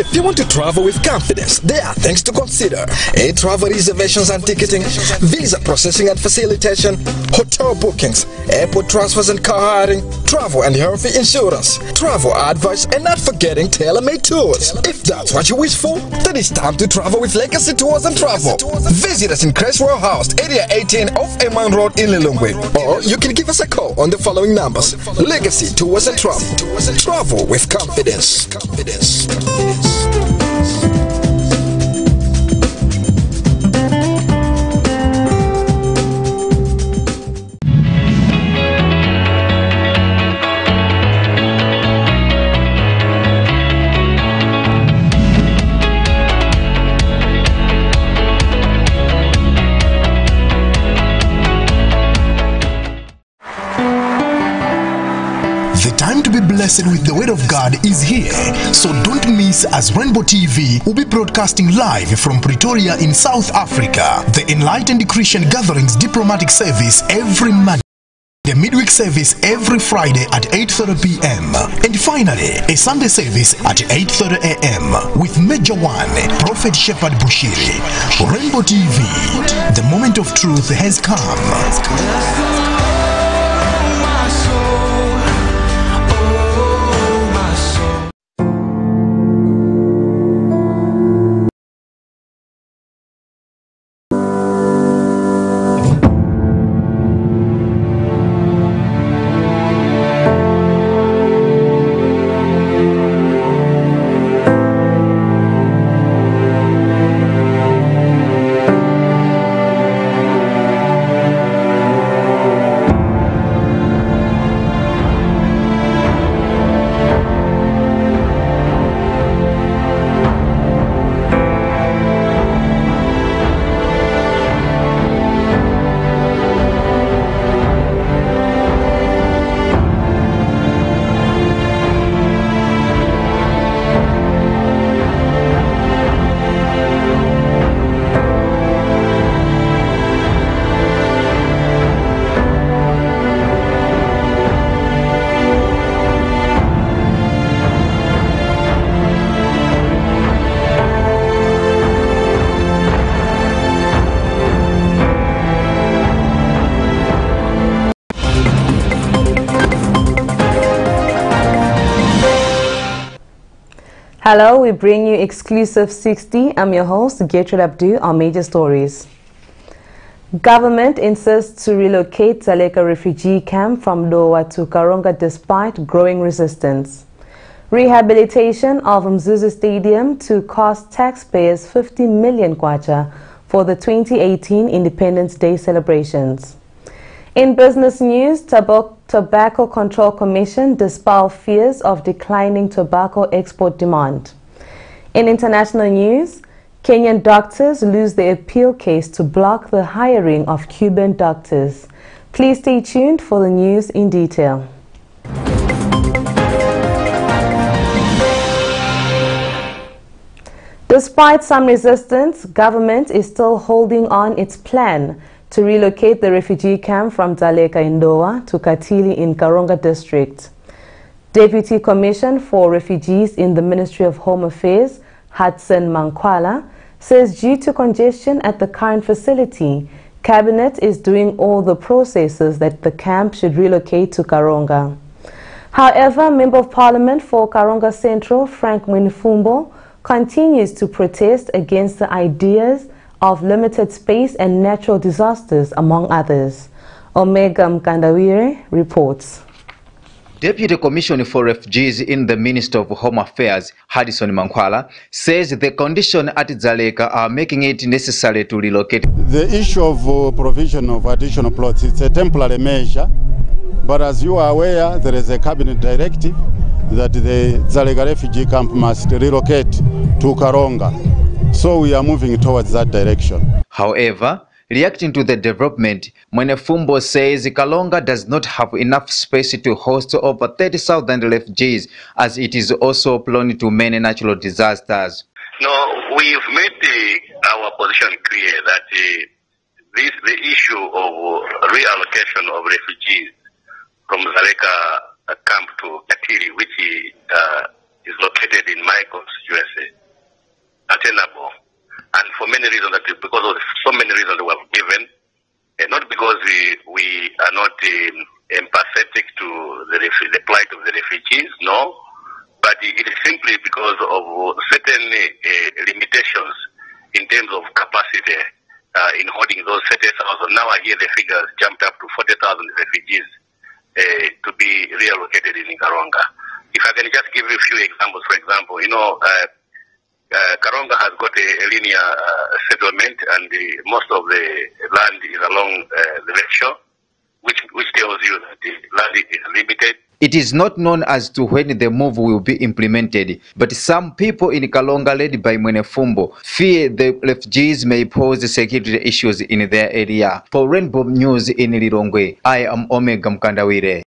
H: If you want to travel with confidence, there are things to consider: air travel reservations and ticketing, visa processing and facilitation, hotel bookings, airport transfers and car hiring, travel and health insurance, travel advice, and not forgetting tailor-made tours. If that's what you wish for, then it's time to travel with Legacy Tours and Travel. Visit us in Creswell House, area 18 off Eman Road in Lilongwe, or you can give us a call on the following numbers. Legacy Tours and Travel. Travel with confidence.
E: The time to be blessed with the word of God is here, so don't miss as Rainbow TV will be broadcasting live from Pretoria in South Africa, the Enlightened Christian Gatherings Diplomatic Service every Monday, the midweek service every Friday at 8:30 p.m. and finally a Sunday service at 8:30 a.m. with Major One, Prophet Shepherd Bushiri. Rainbow TV, the moment of truth has come.
J: Hello, we bring you exclusive 60. I'm your host, Gertrude Abdu, on Major Stories. Government insists to relocate Dzaleka refugee camp from Dowa to Karonga despite growing resistance. Rehabilitation of Mzuzu Stadium to cost taxpayers 50 million kwacha for the 2018 Independence Day celebrations. In business news, Tobacco Control Commission dispels fears of declining tobacco export demand. In international news, Kenyan doctors lose their appeal case to block the hiring of Cuban doctors. Please stay tuned for the news in detail. Despite some resistance, government is still holding on its plan to relocate the refugee camp from Dzaleka in Dowa to Katili in Karonga district. Deputy Commissioner for Refugees in the Ministry of Home Affairs, Hudson Mankwala, says due to congestion at the current facility, Cabinet is doing all the processes that the camp should relocate to Karonga. However, Member of Parliament for Karonga Central, Frank Mwinifumbo, continues to protest against the ideas of limited space and natural disasters, among others. Omega Mkandawire reports.
K: Deputy Commissioner for Refugees in the Ministry of Home Affairs, Hudson Mankwala, says the conditions at Dzaleka are making it necessary to relocate.
L: The issue of provision of additional plots is a temporary measure, but as you are aware, there is a cabinet directive that the Dzaleka refugee camp must relocate to Karonga. So we are moving towards that direction.
K: However, reacting to the development, Mwenefumbo says Karonga does not have enough space to host over 30,000 refugees, as it is also prone to many natural disasters.
M: No, we've made our position clear that the issue of reallocation of refugees from Dzaleka camp to Katili, which is located in my constituency, attainable. And for many reasons, because of so many reasons we have given, not because we are not empathetic to the plight of the refugees, no, but it is simply because of certain limitations in terms of capacity in holding those 30,000. Now I hear the figures jumped up to 40,000 refugees to be reallocated in Karonga. If I can just give you a few examples, for example, Karonga has got a linear settlement, and most of the land is along the lakeshore, which tells you that the land is limited.
K: It is not known as to when the move will be implemented, but some people in Karonga, led by Mwenefumbo, fear the refugees may pose security issues in their area. For Rainbow News in Lilongwe, I am Omega Mkandawire.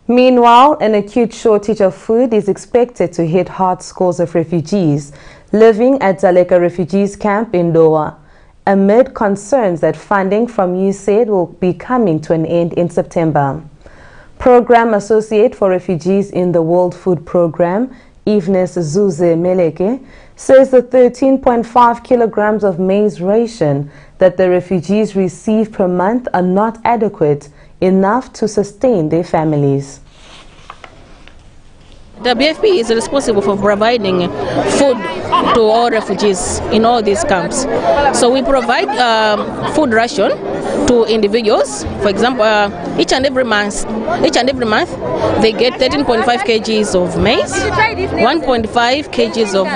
J: Meanwhile, an acute shortage of food is expected to hit hard scores of refugees living at Dzaleka Refugees Camp in Dowa, amid concerns that funding from USAID will be coming to an end in September. Program Associate for Refugees in the World Food Program, Evenes Zuze Meleke, says the 13.5 kilograms of maize ration that the refugees receive per month are not adequate enough to sustain their families.
N: The WFP is responsible for providing food to all refugees in all these camps. So we provide food ration to individuals. For example, each and every month they get 13.5 kgs of maize, 1.5 kgs of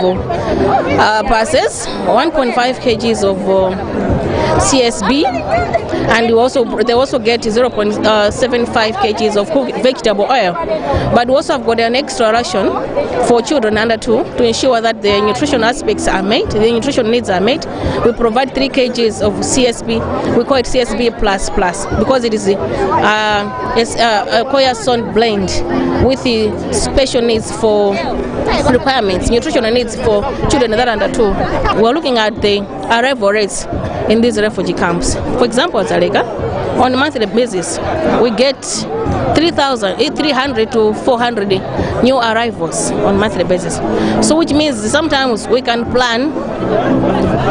N: pulses, 1.5 kgs of CSB, and they also get 0.75 kgs of cooked vegetable oil. But we also have got an extra ration for children under 2 to ensure that the nutrition aspects are met, the nutrition needs are met. We provide 3 kgs of CSB. We call it CSB plus because it is a Koyason blend with the special needs for requirements, nutritional needs for children that are under 2. We're looking at the arrival rates in these refugee camps. For example, Dzaleka, on a monthly basis, we get 300 to 400 new arrivals on a monthly basis. So which means sometimes we can plan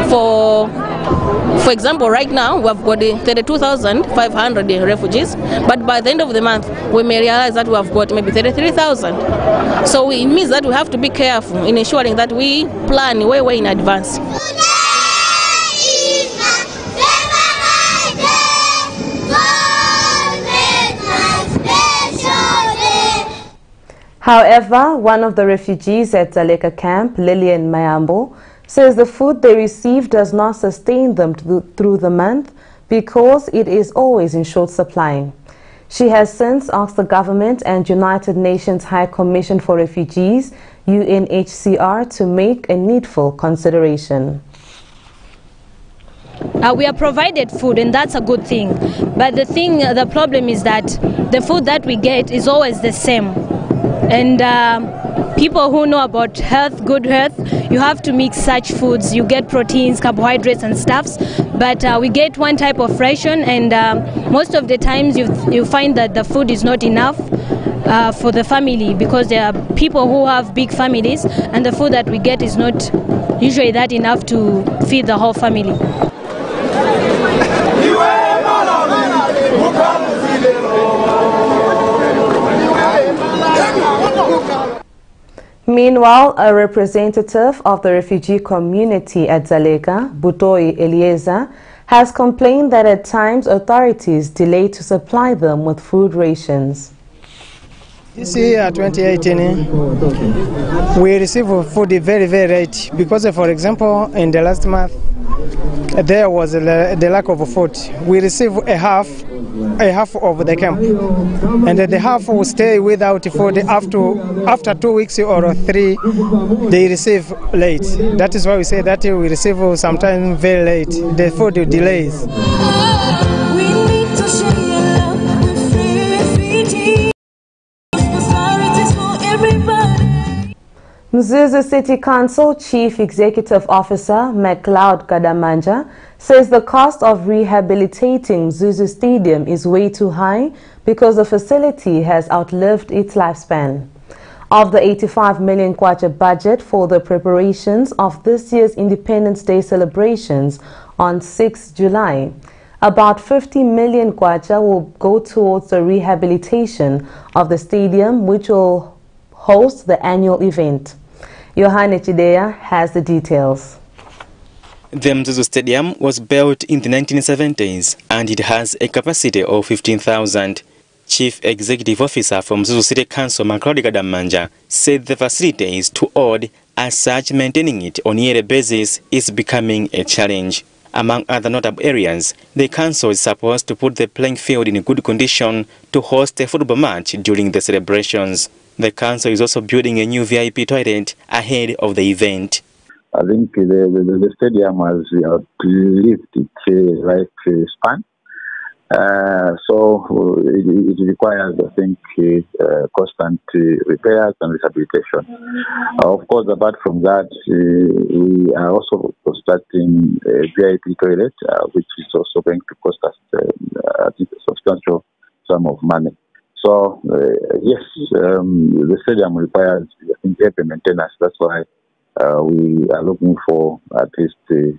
N: for example, right now we have got 32,500 refugees, but by the end of the month we may realize that we have got maybe 33,000. So it means that we have to be careful in ensuring that we plan way in advance.
J: However, one of the refugees at Dzaleka camp, Lillian Mayambo, says the food they receive does not sustain them through the month because it is always in short supply. She has since asked the government and United Nations High Commission for Refugees, UNHCR, to make a needful consideration.
O: We are provided food, and that's a good thing. But the problem is that the food that we get is always the same. And people who know about health, good health, you have to mix such foods. You get proteins, carbohydrates and stuffs. But we get one type of ration, and most of the times you find that the food is not enough for the family, because there are people who have big families, and the food that we get is not usually that enough to feed the whole family.
J: Meanwhile, a representative of the refugee community at Dzaleka, Butoi Eliezer, has complained that at times authorities delay to supply them with food rations.
B: This year, 2018, we receive food very late because, for example, in the last month, there was the lack of food. We receive a half of the camp, and the half will stay without food after 2 weeks or 3. They receive late. That is why we say that we receive sometimes very late. The food delays.
J: Mzuzu City Council Chief Executive Officer McLeod Kadamanja says the cost of rehabilitating Mzuzu Stadium is way too high because the facility has outlived its lifespan. Of the 85 million kwacha budget for the preparations of this year's Independence Day celebrations on 6 July, about 50 million kwacha will go towards the rehabilitation of the stadium, which will host the annual event. Yohane Chidea has the details.
P: The Mzuzu Stadium was built in the 1970s and it has a capacity of 15,000. Chief Executive Officer from Mzuzu City Council, McLeod Kadamanja, said the facility is too old, as such maintaining it on a yearly basis is becoming a challenge. Among other notable areas, the council is supposed to put the playing field in good condition to host a football match during the celebrations. The council is also building a new VIP toilet ahead of the event.
Q: I think the stadium has outlived its lifespan. So it requires, I think, constant repairs and rehabilitation. Of course, apart from that, we are also constructing a VIP toilet, which is also going to cost us a substantial sum of money. So, yes, the stadium requires, I think, heavy maintenance. That's why we are looking for at least a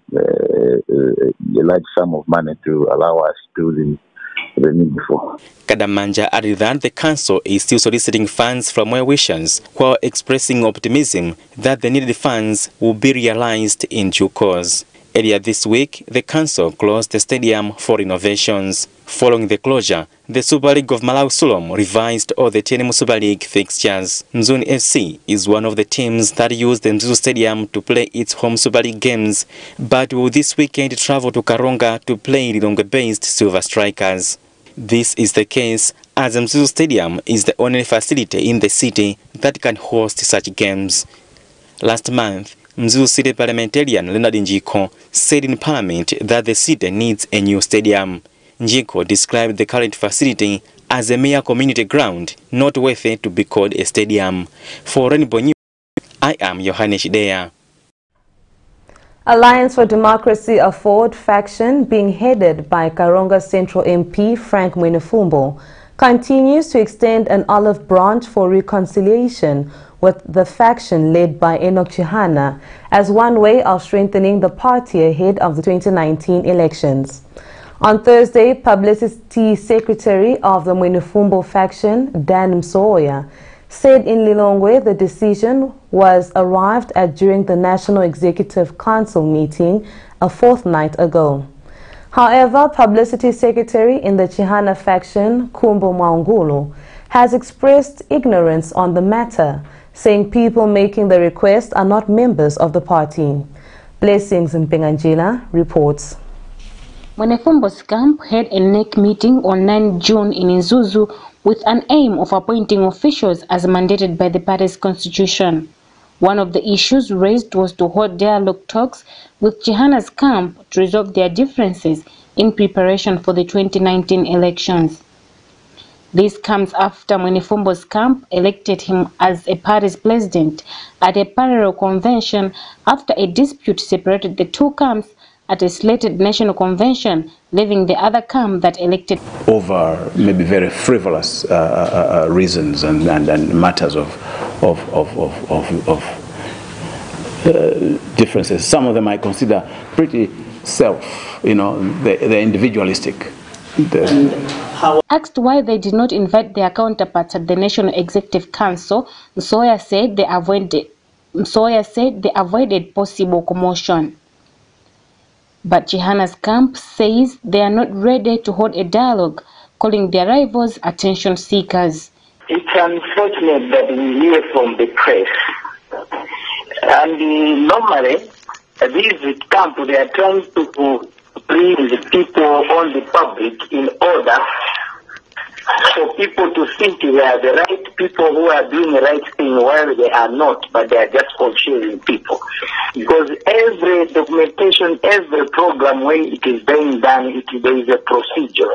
Q: large sum of money to allow us to do the needful.
P: Kadamanja added that the council is still soliciting funds from well-wishers, while expressing optimism that the needed funds will be realized in due course. Earlier this week, the council closed the stadium for renovations. Following the closure, the Super League of Malawi Sulom revised all the 10 Super League fixtures. Mzuni FC is one of the teams that used the Mzuzu Stadium to play its home Super League games, but will this weekend travel to Karonga to play Lilongwe-based Silver Strikers. This is the case as Mzuzu Stadium is the only facility in the city that can host such games. Last month, Mzuzu City parliamentarian Leonard Njiko said in Parliament that the city needs a new stadium. Njiko described the current facility as a mere community ground, not worthy to be called a stadium. For Rainbow News, I am Yohane Chidea.
J: Alliance for Democracy, a forward faction being headed by Karonga Central MP Frank Mwenefumbo, continues to extend an olive branch for reconciliation with the faction led by Enoch Chihana as one way of strengthening the party ahead of the 2019 elections. On Thursday, Publicity Secretary of the Mwenefumbo faction, Dan Msoya, said in Lilongwe the decision was arrived at during the National Executive Council meeting a fortnight ago. However, Publicity Secretary in the Chihana faction, Kumbo Mwaungulu, has expressed ignorance on the matter, saying people making the request are not members of the party. Blessings Mpenganjila reports.
C: Mwenefumbo's camp had a NEC meeting on 9 June in Isuzu with an aim of appointing officials as mandated by the party's constitution. One of the issues raised was to hold dialogue talks with Chihana's camp to resolve their differences in preparation for the 2019 elections. This comes after Mwenefumbo's camp elected him as a party's president at a parallel convention after a dispute separated the two camps at a slated national convention, leaving the other camp that elected
R: over maybe very frivolous reasons and matters of differences. Some of them I consider pretty they're individualistic.
C: Asked why they did not invite their counterparts at the National Executive Council, Sawyer said they avoided possible commotion. But Chihana's camp says they are not ready to hold a dialogue, calling their rivals attention seekers.
S: It's unfortunate that we hear from the press. And normally, these camps, they are trying to bring the people on the public in order for people to think they are the right people who are doing the right thing while they are not, but they are just confusing people. Because every documentation, every program, when it is being done, there is a procedure.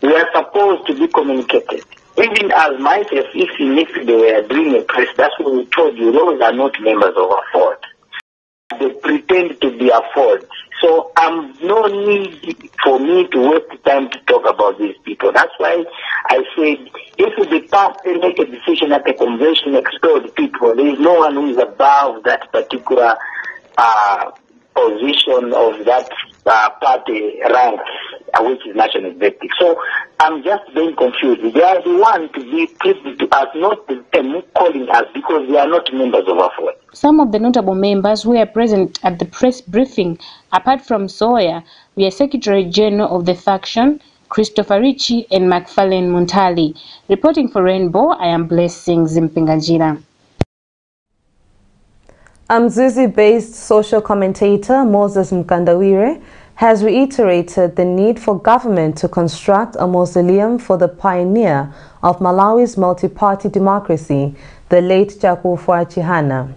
S: We are supposed to be communicated. Even as myself, if they were doing a press, that's what we told you, those are not members of AFORD. They pretend to be AFORD. So no need for me to waste time to talk about these people. That's why I said, if the party make a decision at a convention, expel the people, there is no one who is above that particular position of that party rank, which is national executive. So I'm just being confused. They are the ones to be privy to us, not them calling us, because they are not members of AFORD.
C: Some of the notable members who were present at the press briefing, apart from Sawyer, were Secretary General of the faction, Christopher Ritchie and McFarlane Muntali. Reporting for Rainbow, I am Blessings Mpenganjila.
J: Mzuzi-based social commentator Moses Mkandawire has reiterated the need for government to construct a mausoleum for the pioneer of Malawi's multi-party democracy, the late Chakufwa Chihana.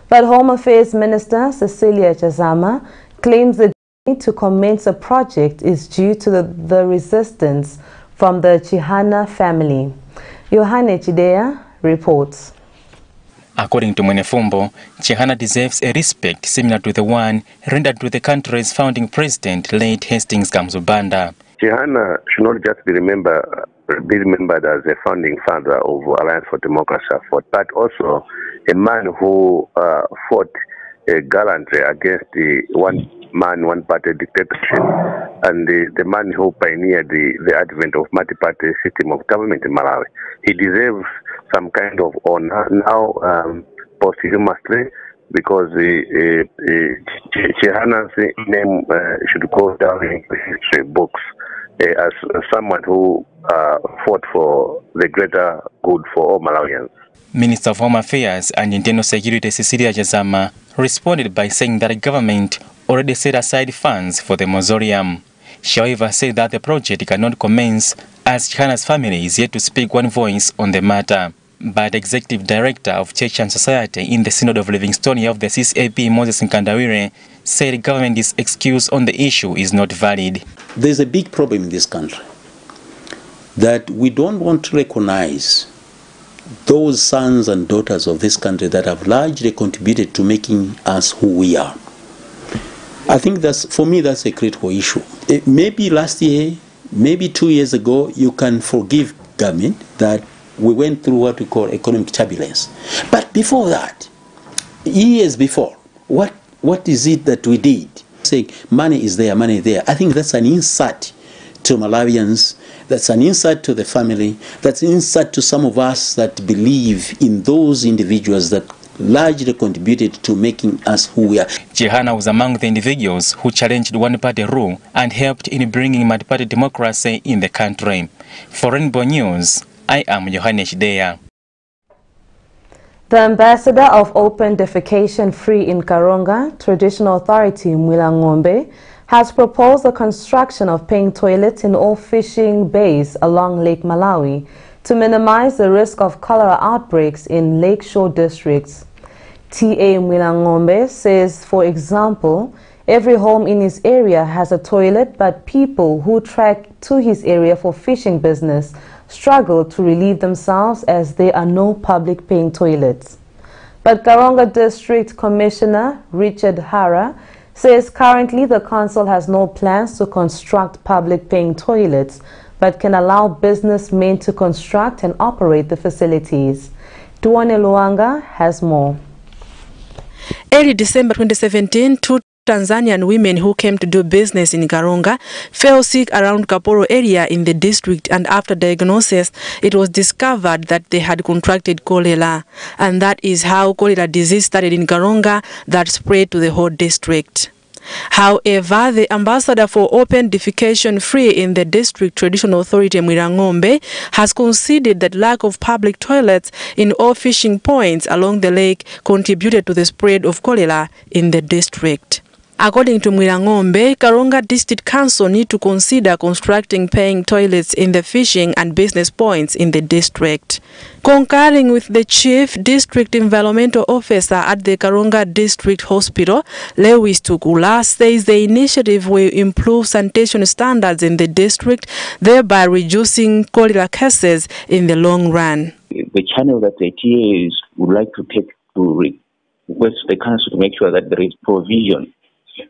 J: But Home Affairs Minister Cecilia Chazama claims the need to commence a project is due to the resistance from the Chihana family. Yohane Chidea reports.
P: According to Mwenefumbo, Chihana deserves a respect similar to the one rendered to the country's founding president, late Hastings Kamzubanda.
T: Chihana should not just be remembered as a founding father of Alliance for Democracy, but also a man who fought gallantly against the one-man, one-party dictatorship, and the man who pioneered the advent of multi-party system of government in Malawi. He deserves some kind of honor now, posthumously, because Chihana's name should go down in history books as someone who fought for the greater good for all Malawians.
P: Minister of Home Affairs and Internal Security Cecilia Chazama responded by saying that the government already set aside funds for the mausoleum. She, however, said that the project cannot commence as Chihana's family is yet to speak one voice on the matter. But Executive Director of Church and Society in the Synod of Livingstonia of the CCAP, Moses Nkandawire, said the government's excuse on the issue is not valid.
U: There's a big problem in this country that we don't want to recognize those sons and daughters of this country that have largely contributed to making us who we are. I think for me, that's a critical issue. Maybe last year, maybe 2 years ago, you can forgive government that we went through what we call economic turbulence. But before that, years before, what is it that we did? Saying money is there, money there. I think that's an insult to Malawians, that's an insult to the family, that's an insult to some of us that believe in those individuals that largely contributed to making us who we are.
P: Chihana was among the individuals who challenged one-party rule and helped in bringing multi-party democracy in the country. For Rainbow News, I am Yohanesh Deya.
J: The ambassador of Open Defecation Free in Karonga, Traditional Authority Mwilangombe, has proposed the construction of paying toilets in all fishing bays along Lake Malawi to minimize the risk of cholera outbreaks in lakeshore districts. T.A. Mwilangombe says, for example, every home in his area has a toilet, but people who trek to his area for fishing business struggle to relieve themselves as there are no public paying toilets. But Karonga District Commissioner Richard Hara says currently the council has no plans to construct public paying toilets, but can allow businessmen to construct and operate the facilities. Duane Luanga has more.
A: Early December 2017, two Tanzanian women who came to do business in Karonga fell sick around Kaporo area in the district, and after diagnosis, it was discovered that they had contracted cholera. And that is how cholera disease started in Karonga that spread to the whole district. However, the ambassador for Open Defecation Free in the district Traditional Authority Mwilangombe has conceded that lack of public toilets in all fishing points along the lake contributed to the spread of cholera in the district. According to Mwilangombe, Karonga District Council need to consider constructing paying toilets in the fishing and business points in the district. Concurring with the Chief District Environmental Officer at the Karonga District Hospital, Lewis Tukula, says the initiative will improve sanitation standards in the district, thereby reducing cholera cases in the long run.
V: The channel that the TAs would like to take to request the council to make sure that there is provision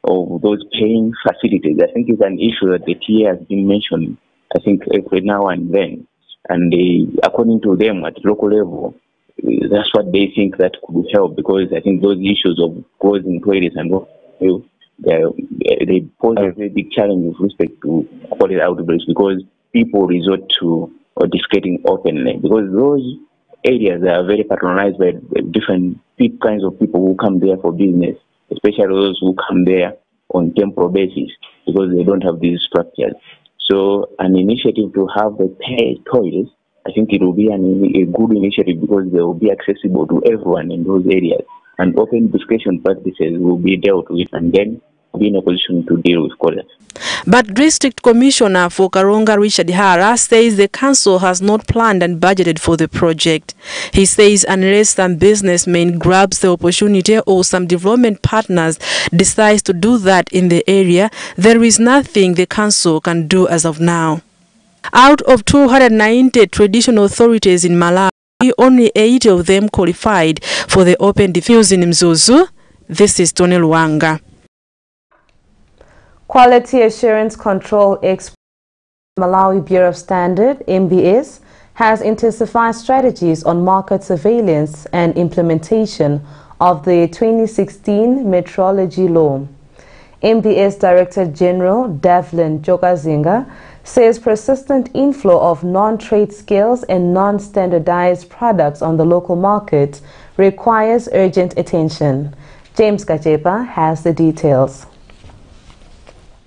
V: of those paying facilities, I think is an issue that the TA has been mentioning, I think, every now and then. And according to them, at local level, that's what they think that could help, because I think those issues of closing toilets and they pose a very big challenge with respect to cholera outbreaks, because people resort to defecating openly, because those areas are very patronized by different kinds of people who come there for business, especially those who come there on temporary basis, because they don't have these structures. So an initiative to have the paid toilets, I think it will be a good initiative, because they will be accessible to everyone in those areas. And open discussion practices will be dealt with, and then be in a position to deal with cholera.
A: But District Commissioner for Karonga, Richard Hara, says the council has not planned and budgeted for the project. He says unless some businessmen grabs the opportunity or some development partners decides to do that in the area, there is nothing the council can do as of now. Out of 290 traditional authorities in Malawi, only 80 of them qualified for the open diffusion in Mzuzu. This is Tony Luanga.
J: Quality Assurance Control Expert Malawi Bureau of Standard, MBS, has intensified strategies on market surveillance and implementation of the 2016 Metrology Law. MBS Director General Devlin Jokazinga says persistent inflow of non-trade skills and non-standardized products on the local market requires urgent attention. James Kachepa has the details.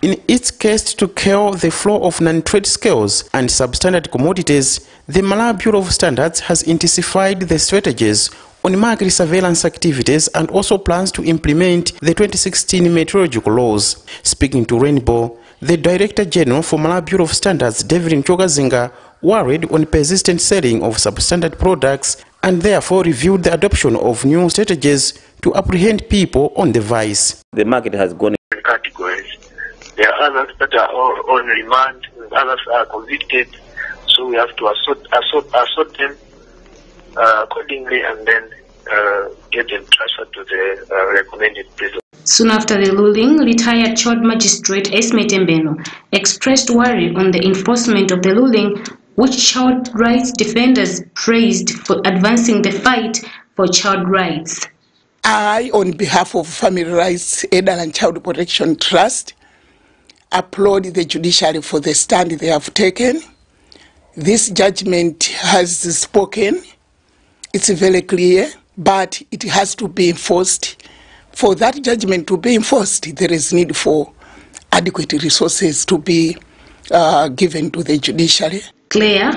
W: In its quest to curb the flow of non-trade skills and substandard commodities, the Malawi Bureau of Standards has intensified the strategies on market surveillance activities and also plans to implement the 2016 meteorological laws. Speaking to Rainbow, the Director General for Malawi Bureau of Standards, David Chogazinga, worried on persistent selling of substandard products and therefore reviewed the adoption of new strategies to apprehend people on the vice.
V: The market has gone in categories. There are others that are on remand, others are convicted, so we have to assort them accordingly, and then get them transferred to the recommended prison.
X: Soon after the ruling, retired Child Magistrate Esme Tembeno expressed worry on the enforcement of the ruling, which child rights defenders praised for advancing the fight for child rights.
Y: I, on behalf of Family Rights Elder and Child Protection Trust, applaud the judiciary for the stand they have taken. This judgment has spoken. It's very clear, but it has to be enforced. For that judgment to be enforced, there is need for adequate resources to be given to the judiciary.
X: Claire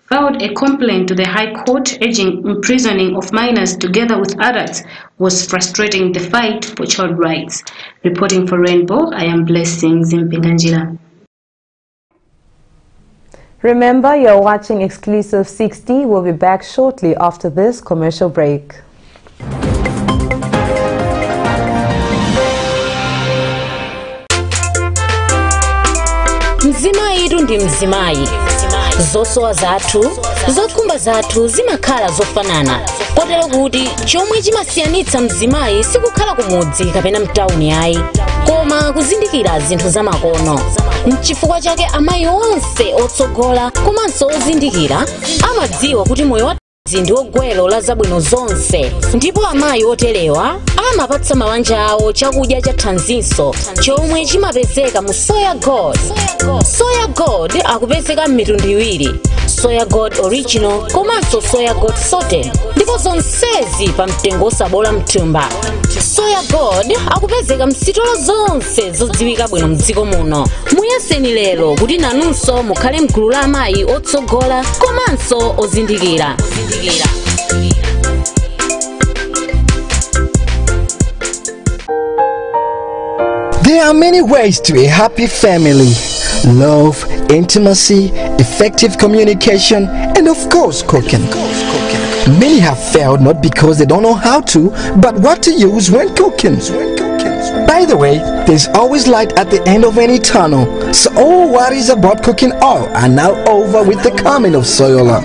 X: filed a complaint to the High Court urging imprisoning of minors together with adults was frustrating the fight for child rights. Reporting for Rainbow, I am Blessing Zimpinganjila.
J: Remember, you're watching Exclusive 60. We'll be back shortly after this commercial break.
D: Mzimai ndi mzimai. Zosowa zathu, zokhumba zathu zimakhala zofanana. Kotero kuti chomwe chimasiyanitsa mzimai sikukhala kumudzi kapena mtauni ayi, koma kuzindikira zinthu zamakono. N'chifukwa chake amayi onse otsogola komanso ozindikira amadziwa kuti moyo wa ndi ogwelo la zabwino zonse, ndipo amayi otelewa amapatsa mabanja awo chakudya cha thanzinso chomwe chimapezeka mu Soya Gold. Soya Gold akupezeka m'mitundu iwiri, Soya Gold Original komanso Soya Gold Sorted, ndipo zonsezi pa mtengo osabola mthumba. Soya Gold akupezeka msitolo zonse zodziwika bwino mdziko muno. Muyeseni lero kuti nanunso mukhale mgulu la amayi otsogola komanso ozindikira.
F: There are many ways to a happy family: love, intimacy, effective communication, and of course cooking. Many have failed not because they don't know how to, but what to use when cooking. By the way, there's always light at the end of any tunnel, so all worries about cooking oil are now over with the coming of Soyola.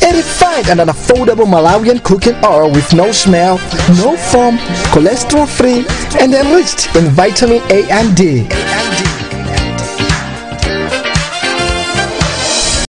F: A refined and an affordable Malawian cooking oil with no smell, no foam, cholesterol free, and enriched in vitamin A and D.